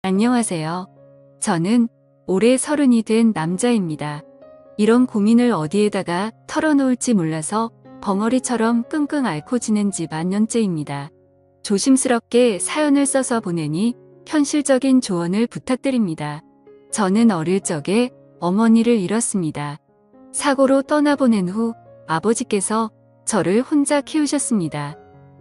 안녕하세요. 저는 올해 30이 된 남자입니다. 이런 고민을 어디에다가 털어놓을지 몰라서 벙어리처럼 끙끙 앓고 지낸 지 만 년째입니다. 조심스럽게 사연을 써서 보내니 현실적인 조언을 부탁드립니다. 저는 어릴 적에 어머니를 잃었습니다. 사고로 떠나보낸 후 아버지께서 저를 혼자 키우셨습니다.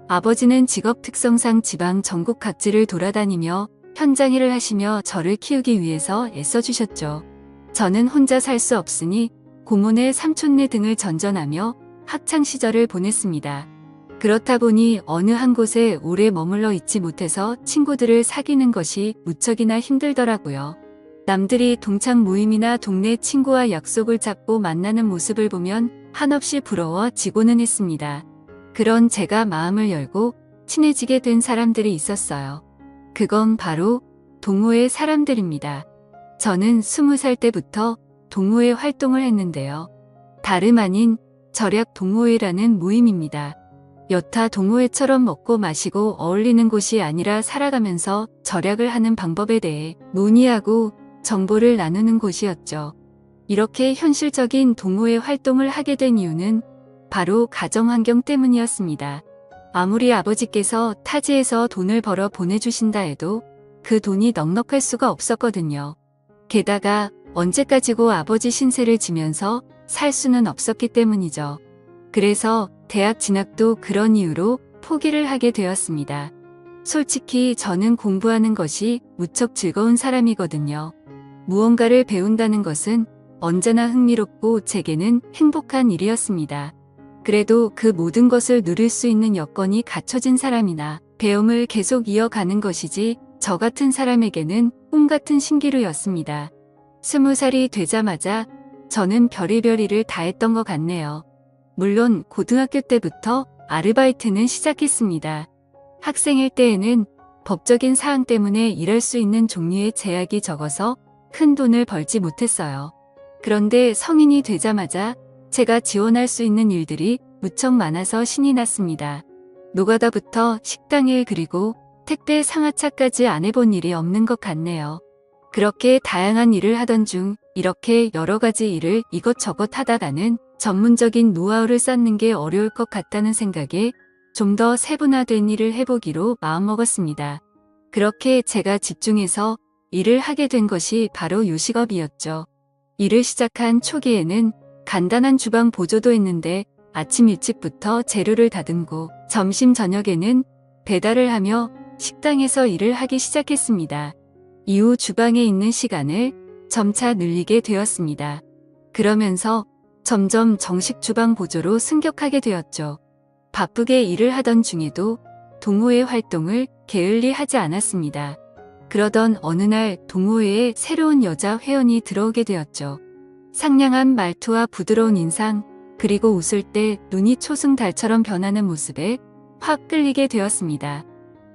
아버지는 직업 특성상 지방 전국 각지를 돌아다니며 현장 일을 하시며 저를 키우기 위해서 애써주셨죠. 저는 혼자 살 수 없으니 고모네 삼촌네 등을 전전하며 학창시절을 보냈습니다. 그렇다 보니 어느 한 곳에 오래 머물러 있지 못해서 친구들을 사귀는 것이 무척이나 힘들더라고요. 남들이 동창 모임이나 동네 친구와 약속을 잡고 만나는 모습을 보면 한없이 부러워지고는 했습니다. 그런 제가 마음을 열고 친해지게 된 사람들이 있었어요. 그건 바로 동호회 사람들입니다. 저는 20살 때부터 동호회 활동을 했는데요. 다름 아닌 절약 동호회라는 모임입니다. 여타 동호회처럼 먹고 마시고 어울리는 곳이 아니라 살아가면서 절약을 하는 방법에 대해 논의하고 정보를 나누는 곳이었죠. 이렇게 현실적인 동호회 활동을 하게 된 이유는 바로 가정 환경 때문이었습니다. 아무리 아버지께서 타지에서 돈을 벌어 보내주신다 해도 그 돈이 넉넉할 수가 없었거든요. 게다가 언제까지고 아버지 신세를 지면서 살 수는 없었기 때문이죠. 그래서 대학 진학도 그런 이유로 포기를 하게 되었습니다. 솔직히 저는 공부하는 것이 무척 즐거운 사람이거든요. 무언가를 배운다는 것은 언제나 흥미롭고 제게는 행복한 일이었습니다. 그래도 그 모든 것을 누릴 수 있는 여건이 갖춰진 사람이나 배움을 계속 이어가는 것이지 저 같은 사람에게는 꿈 같은 신기루였습니다. 20살이 되자마자 저는 별의별 일을 다 했던 것 같네요. 물론 고등학교 때부터 아르바이트는 시작했습니다. 학생일 때에는 법적인 사항 때문에 일할 수 있는 종류의 제약이 적어서 큰 돈을 벌지 못했어요. 그런데 성인이 되자마자 제가 지원할 수 있는 일들이 무척 많아서 신이 났습니다. 노가다부터 식당일 그리고 택배 상하차까지 안 해본 일이 없는 것 같네요. 그렇게 다양한 일을 하던 중 이렇게 여러 가지 일을 이것저것 하다가는 전문적인 노하우를 쌓는 게 어려울 것 같다는 생각에 좀 더 세분화된 일을 해보기로 마음먹었습니다. 그렇게 제가 집중해서 일을 하게 된 것이 바로 요식업이었죠. 일을 시작한 초기에는 간단한 주방 보조도 했는데 아침 일찍부터 재료를 다듬고 점심 저녁에는 배달을 하며 식당에서 일을 하기 시작했습니다. 이후 주방에 있는 시간을 점차 늘리게 되었습니다. 그러면서 점점 정식 주방 보조로 승격하게 되었죠. 바쁘게 일을 하던 중에도 동호회 활동을 게을리 하지 않았습니다. 그러던 어느 날 동호회에 새로운 여자 회원이 들어오게 되었죠. 상냥한 말투와 부드러운 인상, 그리고 웃을 때 눈이 초승달처럼 변하는 모습에 확 끌리게 되었습니다.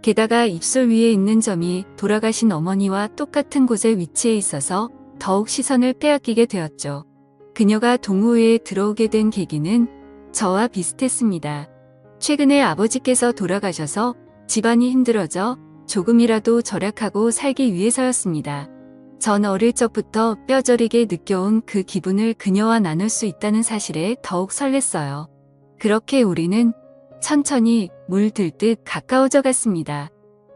게다가 입술 위에 있는 점이 돌아가신 어머니와 똑같은 곳에 위치해 있어서 더욱 시선을 빼앗기게 되었죠. 그녀가 동호회에 들어오게 된 계기는 저와 비슷했습니다. 최근에 아버지께서 돌아가셔서 집안이 힘들어져 조금이라도 절약하고 살기 위해서였습니다. 전 어릴 적부터 뼈저리게 느껴온 그 기분을 그녀와 나눌 수 있다는 사실에 더욱 설렜어요. 그렇게 우리는 천천히 물들듯 가까워져 갔습니다.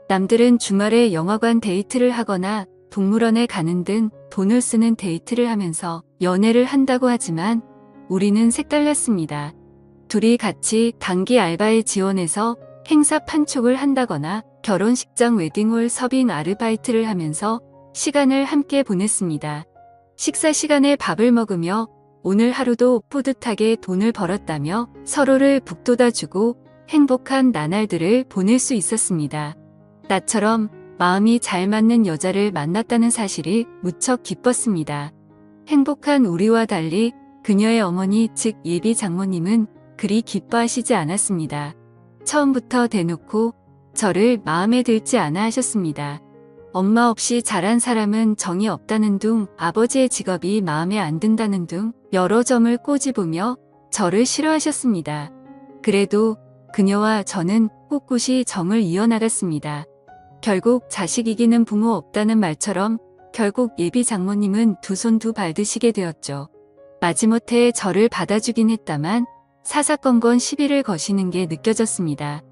남들은 주말에 영화관 데이트를 하거나 동물원에 가는 등 돈을 쓰는 데이트를 하면서 연애를 한다고 하지만 우리는 색달랐습니다. 둘이 같이 단기 알바에 지원해서 행사 판촉을 한다거나 결혼식장 웨딩홀 서빙 아르바이트를 하면서 시간을 함께 보냈습니다. 식사 시간에 밥을 먹으며 오늘 하루도 뿌듯하게 돈을 벌었다며 서로를 북돋아주고 행복한 나날들을 보낼 수 있었습니다. 나처럼 마음이 잘 맞는 여자를 만났다는 사실이 무척 기뻤습니다. 행복한 우리와 달리 그녀의 어머니 즉 예비 장모님은 그리 기뻐하시지 않았습니다. 처음부터 대놓고 저를 마음에 들지 않아 하셨습니다. 엄마 없이 자란 사람은 정이 없다는 둥, 아버지의 직업이 마음에 안 든다는 둥 여러 점을 꼬집으며 저를 싫어하셨습니다. 그래도 그녀와 저는 꿋꿋이 정을 이어나갔습니다. 결국 자식 이기는 부모 없다는 말처럼 결국 예비 장모님은 두 손 두 발 드시게 되었죠. 마지못해 저를 받아주긴 했다만 사사건건 시비를 거시는 게 느껴졌습니다.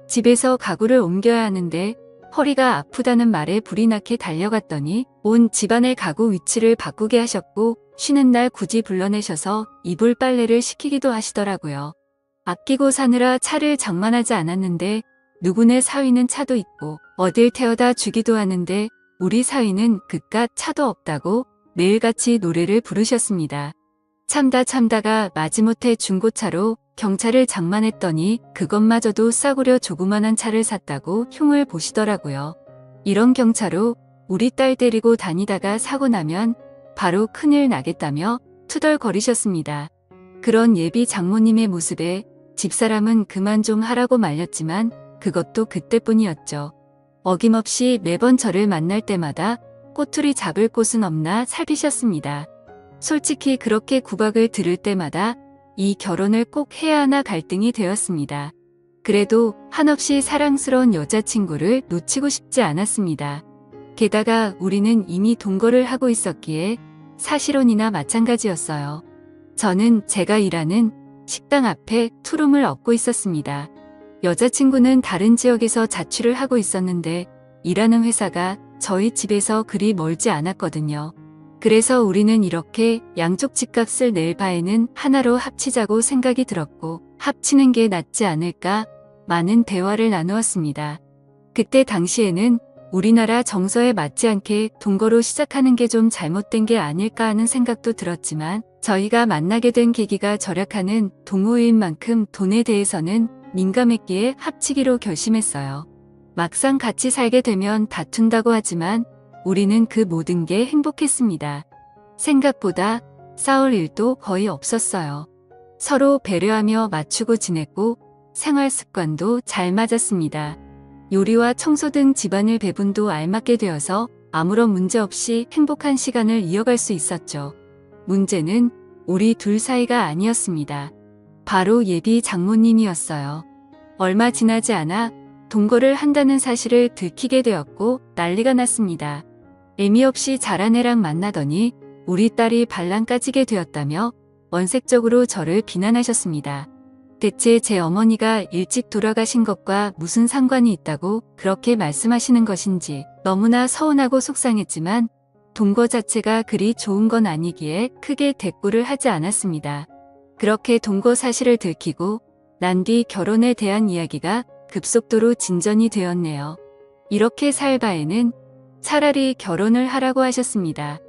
집에서 가구를 옮겨야 하는데 허리가 아프다는 말에 불이 나게 달려갔더니 온 집안의 가구 위치를 바꾸게 하셨고 쉬는 날 굳이 불러내셔서 이불 빨래를 시키기도 하시더라고요. 아끼고 사느라 차를 장만하지 않았는데 누구네 사위는 차도 있고 어딜 태워다 주기도 하는데 우리 사위는 그깟 차도 없다고 매일같이 노래를 부르셨습니다. 참다가 마지못해 중고차로 경차를 장만했더니 그것마저도 싸구려 조그만한 차를 샀다고 흉을 보시더라고요. 이런 경차로 우리 딸 데리고 다니다가 사고 나면 바로 큰일 나겠다며 투덜거리셨습니다. 그런 예비 장모님의 모습에 집사람은 그만 좀 하라고 말렸지만 그것도 그때뿐이었죠. 어김없이 매번 저를 만날 때마다 꼬투리 잡을 곳은 없나 살피셨습니다. 솔직히 그렇게 구박을 들을 때마다 이 결혼을 꼭 해야 하나 갈등이 되었습니다. 그래도 한없이 사랑스러운 여자친구를 놓치고 싶지 않았습니다. 게다가 우리는 이미 동거를 하고 있었기에 사실혼이나 마찬가지였어요. 저는 제가 일하는 식당 앞에 투룸을 얻고 있었습니다. 여자친구는 다른 지역에서 자취를 하고 있었는데 일하는 회사가 저희 집에서 그리 멀지 않았거든요. 그래서 우리는 이렇게 양쪽 집값을 낼 바에는 하나로 합치자고 생각이 들었고 합치는 게 낫지 않을까 많은 대화를 나누었습니다. 그때 당시에는 우리나라 정서에 맞지 않게 동거로 시작하는 게 좀 잘못된 게 아닐까 하는 생각도 들었지만 저희가 만나게 된 계기가 절약하는 동호회인 만큼 돈에 대해서는 민감했기에 합치기로 결심했어요. 막상 같이 살게 되면 다툰다고 하지만 우리는 그 모든 게 행복했습니다. 생각보다 싸울 일도 거의 없었어요. 서로 배려하며 맞추고 지냈고 생활 습관도 잘 맞았습니다. 요리와 청소 등 집안일 배분도 알맞게 되어서 아무런 문제 없이 행복한 시간을 이어갈 수 있었죠. 문제는 우리 둘 사이가 아니었습니다. 바로 예비 장모님이었어요. 얼마 지나지 않아 동거를 한다는 사실을 들키게 되었고 난리가 났습니다. 의미 없이 잘한 애랑 만나더니 우리 딸이 반란 까지게 되었다며 원색적으로 저를 비난하셨습니다. 대체 제 어머니가 일찍 돌아가신 것과 무슨 상관이 있다고 그렇게 말씀하시는 것인지 너무나 서운하고 속상했지만 동거 자체가 그리 좋은 건 아니기에 크게 대꾸를 하지 않았습니다. 그렇게 동거 사실을 들키고 난 뒤 결혼에 대한 이야기가 급속도로 진전이 되었네요. 이렇게 살 바에는 차라리 결혼을 하라고 하셨습니다.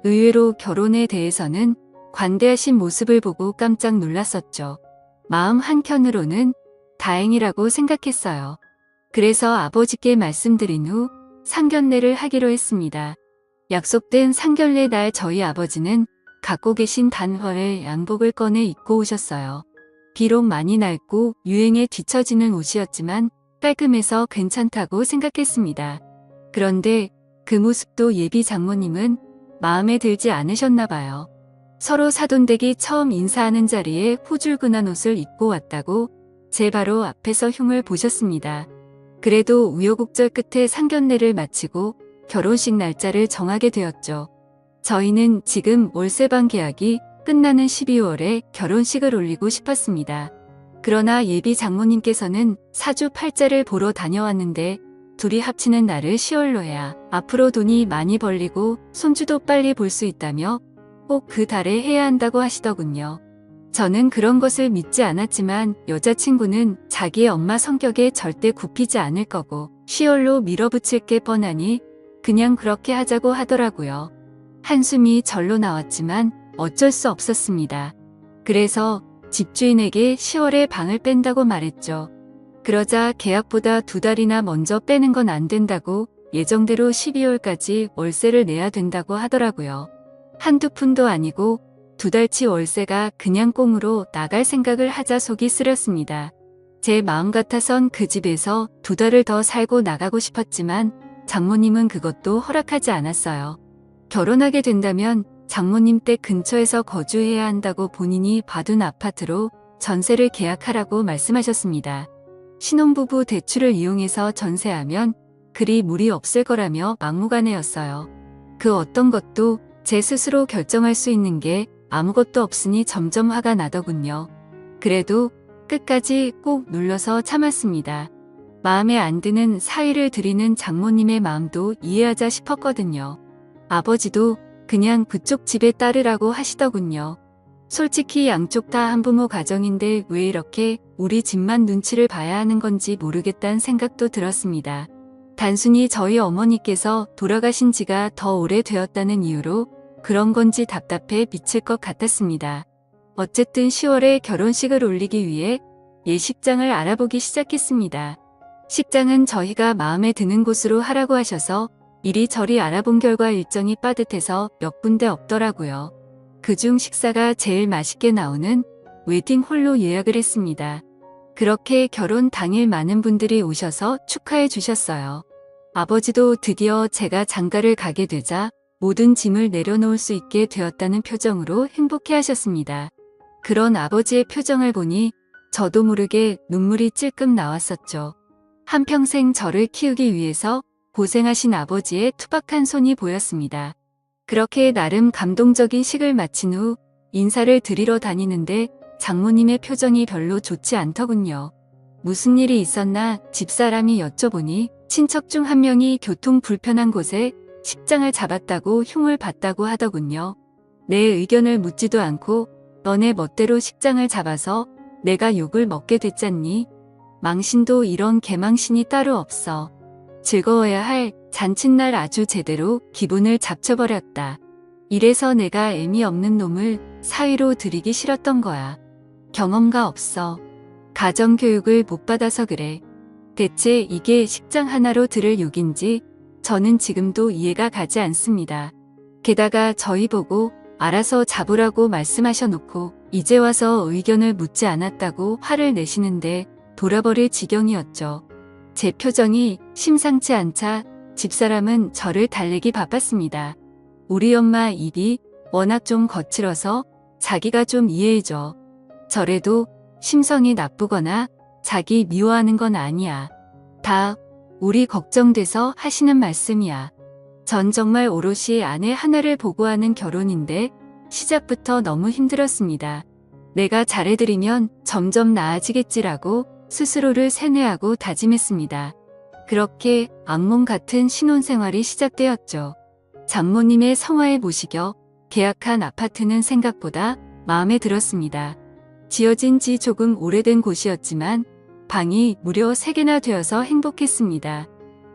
의외로 결혼에 대해서는 관대하신 모습을 보고 깜짝 놀랐었죠. 마음 한켠으로는 다행이라고 생각했어요. 그래서 아버지께 말씀드린 후 상견례를 하기로 했습니다. 약속된 상견례 날 저희 아버지는 갖고 계신 단화에 양복을 꺼내 입고 오셨어요. 비록 많이 낡고 유행에 뒤처지는 옷이었지만 깔끔해서 괜찮다고 생각했습니다. 그런데 그 모습도 예비 장모님은 마음에 들지 않으셨나 봐요. 서로 사돈댁이 처음 인사하는 자리에 후줄근한 옷을 입고 왔다고 제 바로 앞에서 흉을 보셨습니다. 그래도 우여곡절 끝에 상견례를 마치고 결혼식 날짜를 정하게 되었죠. 저희는 지금 월세방 계약이 끝나는 12월에 결혼식을 올리고 싶었습니다. 그러나 예비 장모님께서는 사주 팔자를 보러 다녀왔는데 둘이 합치는 날을 10월로 해야 앞으로 돈이 많이 벌리고 손주도 빨리 볼 수 있다며 꼭 그 달에 해야 한다고 하시더군요. 저는 그런 것을 믿지 않았지만 여자친구는 자기의 엄마 성격에 절대 굽히지 않을 거고 10월로 밀어붙일 게 뻔하니 그냥 그렇게 하자고 하더라고요. 한숨이 절로 나왔지만 어쩔 수 없었습니다. 그래서 집주인에게 10월에 방을 뺀다고 말했죠. 그러자 계약보다 2달이나 먼저 빼는 건 안 된다고 예정대로 12월까지 월세를 내야 된다고 하더라고요. 한두 푼도 아니고 2달치 월세가 그냥 꽁으로 나갈 생각을 하자 속이 쓰렸습니다. 제 마음 같아선 그 집에서 2달을 더 살고 나가고 싶었지만 장모님은 그것도 허락하지 않았어요. 결혼하게 된다면 장모님 댁 근처에서 거주해야 한다고 본인이 봐둔 아파트로 전세를 계약하라고 말씀하셨습니다. 신혼부부 대출을 이용해서 전세하면 그리 무리 없을 거라며 막무가내였어요. 그 어떤 것도 제 스스로 결정할 수 있는 게 아무것도 없으니 점점 화가 나더군요. 그래도 끝까지 꼭 눌러서 참았습니다. 마음에 안 드는 사위를 드리는 장모님의 마음도 이해하자 싶었거든요. 아버지도 그냥 그쪽 집에 따르라고 하시더군요. 솔직히 양쪽 다 한부모 가정인데 왜 이렇게 우리 집만 눈치를 봐야 하는 건지 모르겠다는 생각도 들었습니다. 단순히 저희 어머니께서 돌아가신 지가 더 오래되었다는 이유로 그런 건지 답답해 미칠 것 같았습니다. 어쨌든 10월에 결혼식을 올리기 위해 예식장을 알아보기 시작했습니다. 식장은 저희가 마음에 드는 곳으로 하라고 하셔서 이리저리 알아본 결과 일정이 빠듯해서 몇 군데 없더라고요. 그중 식사가 제일 맛있게 나오는 웨딩홀로 예약을 했습니다. 그렇게 결혼 당일 많은 분들이 오셔서 축하해 주셨어요. 아버지도 드디어 제가 장가를 가게 되자 모든 짐을 내려놓을 수 있게 되었다는 표정으로 행복해 하셨습니다. 그런 아버지의 표정을 보니 저도 모르게 눈물이 찔끔 나왔었죠. 한평생 저를 키우기 위해서 고생하신 아버지의 투박한 손이 보였습니다. 그렇게 나름 감동적인 식을 마친 후 인사를 드리러 다니는데 장모님의 표정이 별로 좋지 않더군요. 무슨 일이 있었나 집사람이 여쭤보니 친척 중 한 명이 교통 불편한 곳에 식장을 잡았다고 흉을 봤다고 하더군요. 내 의견을 묻지도 않고 너네 멋대로 식장을 잡아서 내가 욕을 먹게 됐잖니. 망신도 이런 개망신이 따로 없어. 즐거워야 할 잔칫날 아주 제대로 기분을 잡쳐버렸다. 이래서 내가 애미 없는 놈을 사위로 들이기 싫었던 거야. 경험가 없어. 가정교육을 못 받아서 그래. 대체 이게 식장 하나로 들을 욕인지 저는 지금도 이해가 가지 않습니다. 게다가 저희 보고 알아서 잡으라고 말씀하셔놓고 이제 와서 의견을 묻지 않았다고 화를 내시는데 돌아버릴 지경이었죠. 제 표정이 심상치 않자 집사람은 저를 달래기 바빴습니다. 우리 엄마 입이 워낙 좀 거칠어서 자기가 좀 이해해줘. 저래도 심성이 나쁘거나 자기 미워하는 건 아니야. 다 우리 걱정돼서 하시는 말씀이야. 전 정말 오롯이 아내 하나를 보고하는 결혼인데 시작부터 너무 힘들었습니다. 내가 잘해드리면 점점 나아지겠지라고 스스로를 세뇌하고 다짐했습니다. 그렇게 악몽 같은 신혼생활이 시작되었죠. 장모님의 성화에 모시겨 계약한 아파트는 생각보다 마음에 들었습니다. 지어진 지 조금 오래된 곳이었지만 방이 무려 3개나 되어서 행복했습니다.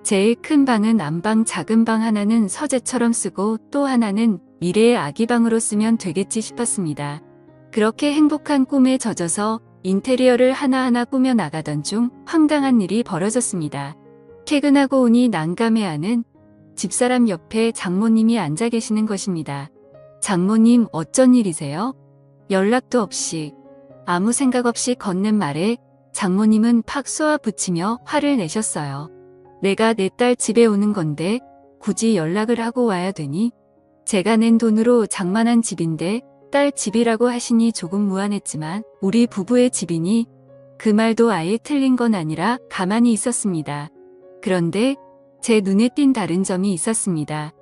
제일 큰 방은 안방, 작은 방 하나는 서재처럼 쓰고 또 하나는 미래의 아기방으로 쓰면 되겠지 싶었습니다. 그렇게 행복한 꿈에 젖어서 인테리어를 하나하나 꾸며 나가던 중 황당한 일이 벌어졌습니다. 퇴근하고 오니 난감해하는 집사람 옆에 장모님이 앉아 계시는 것입니다. 장모님 어쩐 일이세요? 연락도 없이 아무 생각 없이 건넨 말에 장모님은 팍 쏘아붙이며 화를 내셨어요. 내가 내 딸 집에 오는 건데 굳이 연락을 하고 와야 되니? 제가 낸 돈으로 장만한 집인데 딸 집이라고 하시니 조금 무안했지만 우리 부부의 집이니 그 말도 아예 틀린 건 아니라 가만히 있었습니다. 그런데 제 눈에 띈 다른 점이 있었습니다.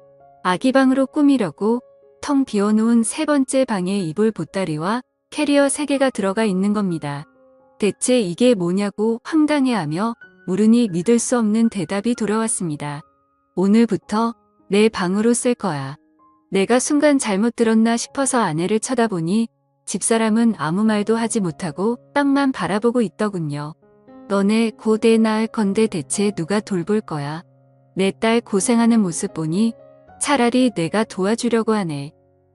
아기방으로 꾸미려고 텅 비워놓은 3번째 방에 이불 보따리와 캐리어 3개가 들어가 있는 겁니다. 대체 이게 뭐냐고 황당해하며 물으니 믿을 수 없는 대답이 돌아왔습니다. 오늘부터 내 방으로 쓸 거야. 내가 순간 잘못 들었나 싶어서 아내를 쳐다보니 집사람은 아무 말도 하지 못하고 땅만 바라보고 있더군요. 너네 곧 애 낳을 건데 대체 누가 돌볼 거야? 내 딸 고생하는 모습 보니 차라리 내가 도와주려고 하네.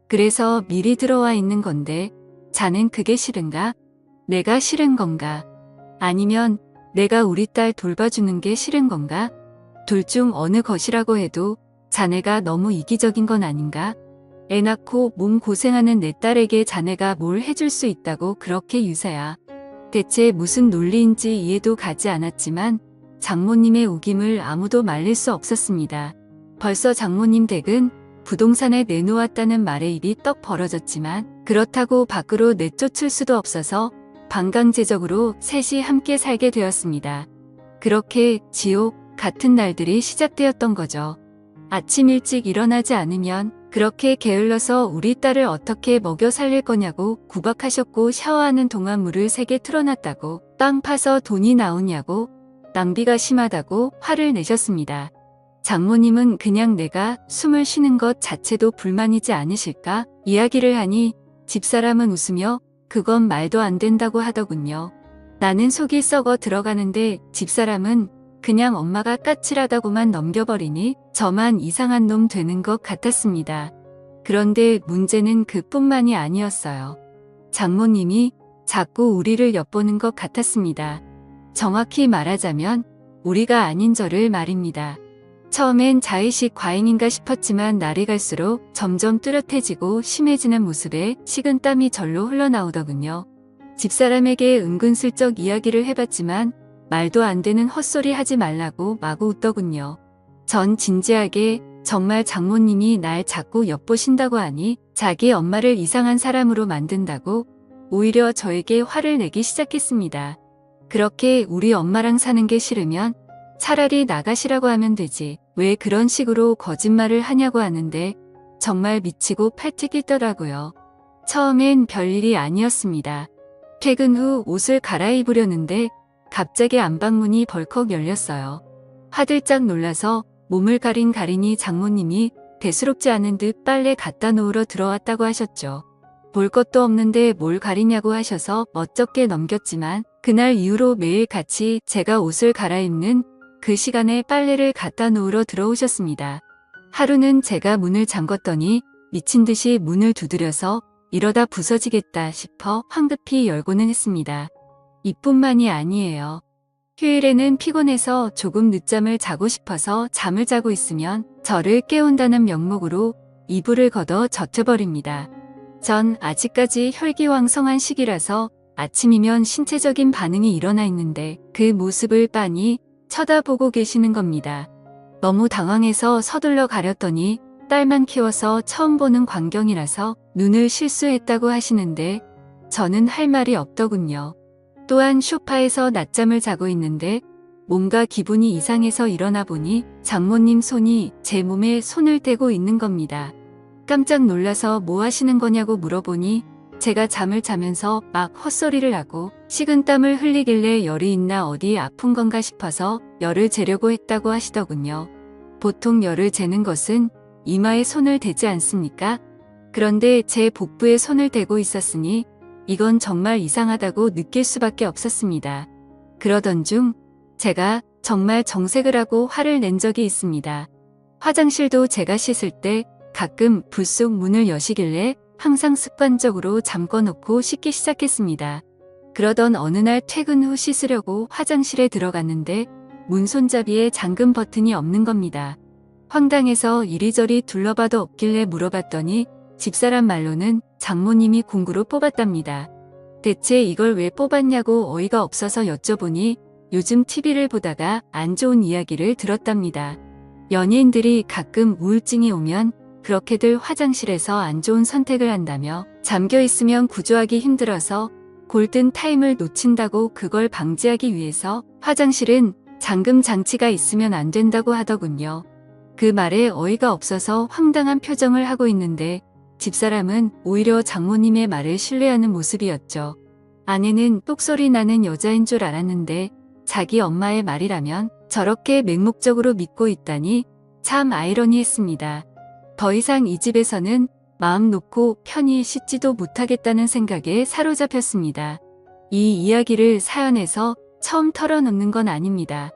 그래서 미리 들어와 있는 건데 자넨 그게 싫은가? 내가 싫은 건가? 아니면 내가 우리 딸 돌봐주는 게 싫은 건가? 둘 중 어느 것이라고 해도 자네가 너무 이기적인 건 아닌가? 애 낳고 몸 고생하는 내 딸에게 자네가 뭘 해줄 수 있다고 그렇게 유세야. 대체 무슨 논리인지 이해도 가지 않았지만 장모님의 우김을 아무도 말릴 수 없었습니다. 벌써 장모님 댁은 부동산에 내놓았다는 말에 입이 떡 벌어졌지만 그렇다고 밖으로 내쫓을 수도 없어서 반강제적으로 셋이 함께 살게 되었습니다. 그렇게 지옥, 같은 날들이 시작되었던 거죠. 아침 일찍 일어나지 않으면 그렇게 게을러서 우리 딸을 어떻게 먹여 살릴 거냐고 구박하셨고, 샤워하는 동안 물을 3개 틀어놨다고, 빵 파서 돈이 나오냐고, 낭비가 심하다고 화를 내셨습니다. 장모님은 그냥 내가 숨을 쉬는 것 자체도 불만이지 않으실까 이야기를 하니 집사람은 웃으며 그건 말도 안 된다고 하더군요. 나는 속이 썩어 들어가는데 집사람은 그냥 엄마가 까칠하다고만 넘겨버리니 저만 이상한 놈 되는 것 같았습니다. 그런데 문제는 그뿐만이 아니었어요. 장모님이 자꾸 우리를 엿보는 것 같았습니다. 정확히 말하자면 우리가 아닌 저를 말입니다. 처음엔 자의식 과잉인가 싶었지만 날이 갈수록 점점 뚜렷해지고 심해지는 모습에 식은땀이 절로 흘러나오더군요. 집사람에게 은근슬쩍 이야기를 해봤지만 말도 안 되는 헛소리 하지 말라고 마구 웃더군요. 전 진지하게 정말 장모님이 날 자꾸 엿보신다고 하니 자기 엄마를 이상한 사람으로 만든다고 오히려 저에게 화를 내기 시작했습니다. 그렇게 우리 엄마랑 사는 게 싫으면 차라리 나가시라고 하면 되지. 왜 그런 식으로 거짓말을 하냐고 하는데 정말 미치고 팔뚝이 떠더라고요. 처음엔 별일이 아니었습니다. 퇴근 후 옷을 갈아입으려는데 갑자기 안방문이 벌컥 열렸어요. 화들짝 놀라서 몸을 가리니 장모님이 대수롭지 않은 듯 빨래 갖다 놓으러 들어왔다고 하셨죠. 볼 것도 없는데 뭘 가리냐고 하셔서 멋쩍게 넘겼지만 그날 이후로 매일 같이 제가 옷을 갈아입는 그 시간에 빨래를 갖다 놓으러 들어오셨습니다. 하루는 제가 문을 잠궜더니 미친 듯이 문을 두드려서 이러다 부서지겠다 싶어 황급히 열고는 했습니다. 이뿐만이 아니에요. 휴일에는 피곤해서 조금 늦잠을 자고 싶어서 잠을 자고 있으면 저를 깨운다는 명목으로 이불을 걷어 젖혀버립니다. 전 아직까지 혈기왕성한 시기라서 아침이면 신체적인 반응이 일어나 있는데 그 모습을 빤히 쳐다보고 계시는 겁니다. 너무 당황해서 서둘러 가렸더니 딸만 키워서 처음 보는 광경이라서 눈을 실수했다고 하시는데 저는 할 말이 없더군요. 또한 소파에서 낮잠을 자고 있는데 뭔가 기분이 이상해서 일어나 보니 장모님 손이 제 몸에 손을 대고 있는 겁니다. 깜짝 놀라서 뭐 하시는 거냐고 물어보니 제가 잠을 자면서 막 헛소리를 하고 식은땀을 흘리길래 열이 있나 어디 아픈 건가 싶어서 열을 재려고 했다고 하시더군요. 보통 열을 재는 것은 이마에 손을 대지 않습니까? 그런데 제 복부에 손을 대고 있었으니 이건 정말 이상하다고 느낄 수밖에 없었습니다. 그러던 중 제가 정말 정색을 하고 화를 낸 적이 있습니다. 화장실도 제가 씻을 때 가끔 불쑥 문을 여시길래 항상 습관적으로 잠궈놓고 씻기 시작했습니다. 그러던 어느 날 퇴근 후 씻으려고 화장실에 들어갔는데 문 손잡이에 잠금 버튼이 없는 겁니다. 황당해서 이리저리 둘러봐도 없길래 물어봤더니 집사람 말로는 장모님이 공구로 뽑았답니다. 대체 이걸 왜 뽑았냐고 어이가 없어서 여쭤보니 요즘 TV를 보다가 안 좋은 이야기를 들었답니다. 연예인들이 가끔 우울증이 오면 그렇게들 화장실에서 안 좋은 선택을 한다며 잠겨 있으면 구조하기 힘들어서 골든 타임을 놓친다고 그걸 방지하기 위해서 화장실은 잠금 장치가 있으면 안 된다고 하더군요. 그 말에 어이가 없어서 황당한 표정을 하고 있는데 집사람은 오히려 장모님의 말을 신뢰하는 모습이었죠. 아내는 똑소리 나는 여자인 줄 알았는데 자기 엄마의 말이라면 저렇게 맹목적으로 믿고 있다니 참 아이러니했습니다. 더 이상 이 집에서는 마음 놓고 편히 씻지도 못하겠다는 생각에 사로잡혔습니다. 이 이야기를 사연에서 처음 털어놓는 건 아닙니다.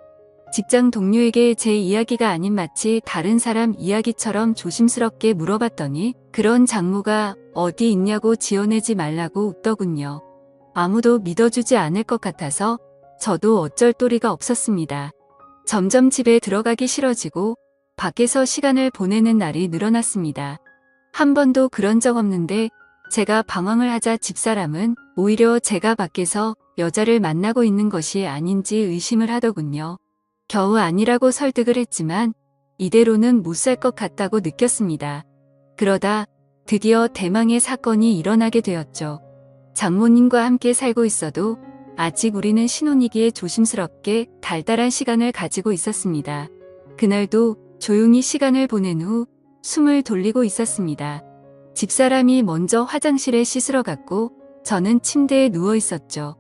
직장 동료에게 제 이야기가 아닌 마치 다른 사람 이야기처럼 조심스럽게 물어봤더니 그런 장모가 어디 있냐고 지어내지 말라고 웃더군요. 아무도 믿어주지 않을 것 같아서 저도 어쩔 도리가 없었습니다. 점점 집에 들어가기 싫어지고 밖에서 시간을 보내는 날이 늘어났습니다. 한 번도 그런 적 없는데 제가 방황을 하자 집사람은 오히려 제가 밖에서 여자를 만나고 있는 것이 아닌지 의심을 하더군요. 겨우 아니라고 설득을 했지만 이대로는 못 살 것 같다고 느꼈습니다. 그러다 드디어 대망의 사건이 일어나게 되었죠. 장모님과 함께 살고 있어도 아직 우리는 신혼이기에 조심스럽게 달달한 시간을 가지고 있었습니다. 그날도 조용히 시간을 보낸 후 숨을 돌리고 있었습니다. 집사람이 먼저 화장실에 씻으러 갔고 저는 침대에 누워 있었죠.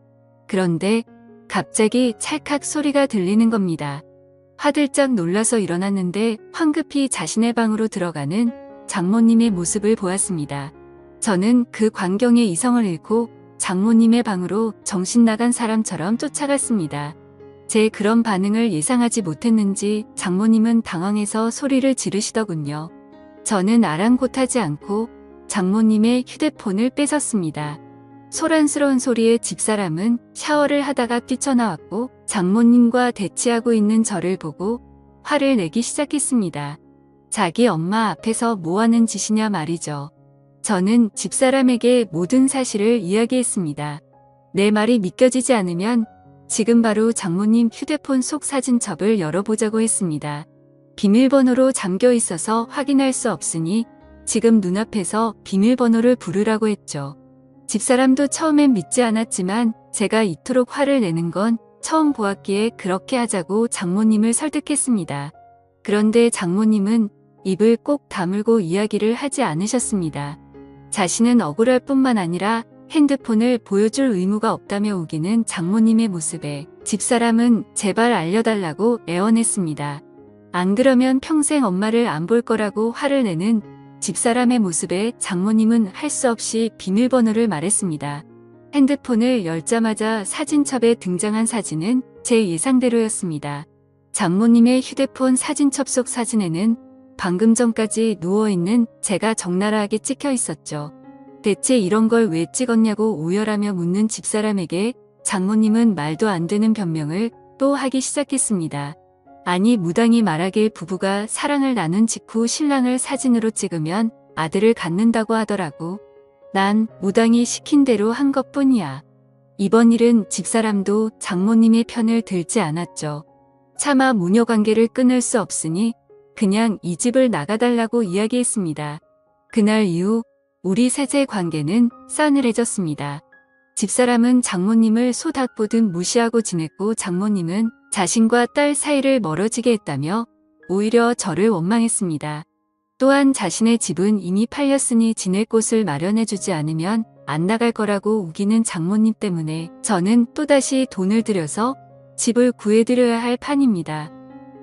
그런데 갑자기 찰칵 소리가 들리는 겁니다. 화들짝 놀라서 일어났는데 황급히 자신의 방으로 들어가는 장모님의 모습을 보았습니다. 저는 그 광경에 이성을 잃고 장모님의 방으로 정신 나간 사람처럼 쫓아갔습니다. 제 그런 반응을 예상하지 못했는지 장모님은 당황해서 소리를 지르시더군요. 저는 아랑곳하지 않고 장모님의 휴대폰을 뺏었습니다. 소란스러운 소리에 집사람은 샤워를 하다가 뛰쳐나왔고 장모님과 대치하고 있는 저를 보고 화를 내기 시작했습니다. 자기 엄마 앞에서 뭐하는 짓이냐 말이죠. 저는 집사람에게 모든 사실을 이야기했습니다. 내 말이 믿겨지지 않으면 지금 바로 장모님 휴대폰 속 사진첩을 열어보자고 했습니다. 비밀번호로 잠겨 있어서 확인할 수 없으니 지금 눈앞에서 비밀번호를 부르라고 했죠. 집사람도 처음엔 믿지 않았지만 제가 이토록 화를 내는 건 처음 보았기에 그렇게 하자고 장모님을 설득했습니다. 그런데 장모님은 입을 꼭 다물고 이야기를 하지 않으셨습니다. 자신은 억울할 뿐만 아니라 핸드폰을 보여줄 의무가 없다며 우기는 장모님의 모습에 집사람은 제발 알려달라고 애원했습니다. 안 그러면 평생 엄마를 안 볼 거라고 화를 내는 집사람의 모습에 장모님은 할 수 없이 비밀번호를 말했습니다. 핸드폰을 열자마자 사진첩에 등장한 사진은 제 예상대로였습니다. 장모님의 휴대폰 사진첩 속 사진에는 방금 전까지 누워있는 제가 적나라하게 찍혀 있었죠. 대체 이런 걸 왜 찍었냐고 오열하며 묻는 집사람에게 장모님은 말도 안 되는 변명을 또 하기 시작했습니다. 아니 무당이 말하길 부부가 사랑을 나눈 직후 신랑을 사진으로 찍으면 아들을 갖는다고 하더라고. 난 무당이 시킨 대로 한 것뿐이야. 이번 일은 집사람도 장모님의 편을 들지 않았죠. 차마 모녀관계를 끊을 수 없으니 그냥 이 집을 나가달라고 이야기했습니다. 그날 이후 우리 셋의 관계는 싸늘해졌습니다. 집사람은 장모님을 소닥보듯 무시하고 지냈고 장모님은 자신과 딸 사이를 멀어지게 했다며 오히려 저를 원망했습니다. 또한 자신의 집은 이미 팔렸으니 지낼 곳을 마련해주지 않으면 안 나갈 거라고 우기는 장모님 때문에 저는 또다시 돈을 들여서 집을 구해드려야 할 판입니다.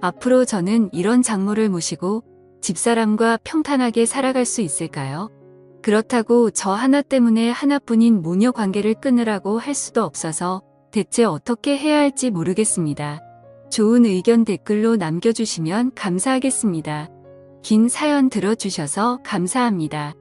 앞으로 저는 이런 장모를 모시고 집사람과 평탄하게 살아갈 수 있을까요? 그렇다고 저 하나 때문에 하나뿐인 모녀 관계를 끊으라고 할 수도 없어서 대체 어떻게 해야 할지 모르겠습니다. 좋은 의견 댓글로 남겨주시면 감사하겠습니다. 긴 사연 들어주셔서 감사합니다.